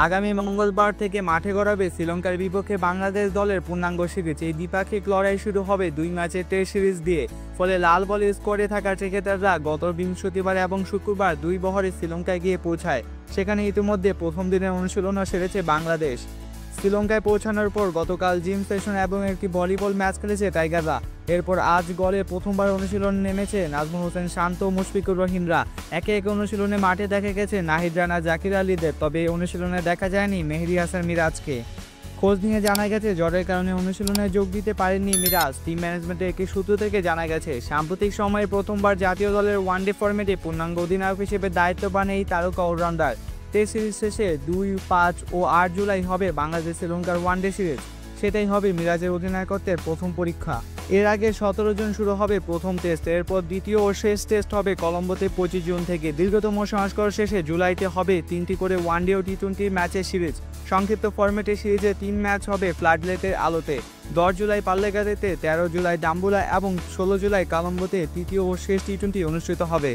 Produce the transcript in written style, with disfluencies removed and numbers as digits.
আগামী মঙ্গলবার থেকে মাঠে গড়াবে শ্রীলঙ্কার বিপক্ষে বাংলাদেশ দলের পূর্ণাঙ্গ সিরিজ। এই দ্বিপাক্ষিক লড়াই শুরু হবে 2 ম্যাচের টেস্ট সিরিজ দিয়ে। ফলে লাল বলে স্কোয়াডে থাকা ক্রিকেটাররা গত বৃহস্পতিবার এবং শুক্রবার 2 বহরে শ্রীলঙ্কায় গিয়ে পৌঁছায়। সেখানে ইতিমধ্যে প্রথম দিনের অনুশীলনও সেরেছে বাংলাদেশ। শ্রীলঙ্কায় পৌঁছানোর পর গতকাল জিম সেশন এবং একটি ভলিবল ম্যাচ খেলেছে টাইগাররা। এরপর আজ গলে প্রথমবার অনুশীলনে নেমেছে নাজমুল হোসেন শান্ত ও মুশফিকুর রহিমরা। একে একে অনুশীলনে মাঠে দেখা গেছে নাহিদ রানা, জাকির আলীদের। তবে এই অনুশীলনে দেখা যায়নি মেহেদী হাসান মিরাজকে। খোঁজ নিয়ে জানা গেছে জ্বরের কারণে অনুশীলনে যোগ দিতে পারেননি মিরাজ। টিম ম্যানেজমেন্টের একটি সূত্র থেকে জানা গেছে, সাম্প্রতিক সময়ে প্রথমবার জাতীয় দলের ওয়ানডে ফরম্যাটে পূর্ণাঙ্গ অধিনায়ক হিসেবে দায়িত্ব পান এই তারকা অলরাউন্ডার। টেস্ট সিরিজ শেষে 2, 5 ও 8 জুলাই হবে বাংলাদেশ শ্রীলঙ্কার ওয়ানডে সিরিজ। সেটাই হবে মিরাজের অধিনায়কত্বের প্রথম পরীক্ষা। এর আগে 17 জুন শুরু হবে প্রথম টেস্ট। এরপর দ্বিতীয় ও শেষ টেস্ট হবে কলম্বোতে 25 জুন থেকে। দীর্ঘতম সংস্করণ শেষে জুলাইতে হবে 3টি করে ওয়ানডে ও টি-20 ম্যাচের সিরিজ। সংক্ষিপ্ত ফরম্যাটে সিরিজে 3 ম্যাচ হবে ফ্লাডলাইটের আলোতে। 10 জুলাই পাল্লেগাড়িতে, 13 জুলাই ডাম্বুলা এবং 16 জুলাই কলম্বোতে তৃতীয় ও শেষ টি-20 অনুষ্ঠিত হবে।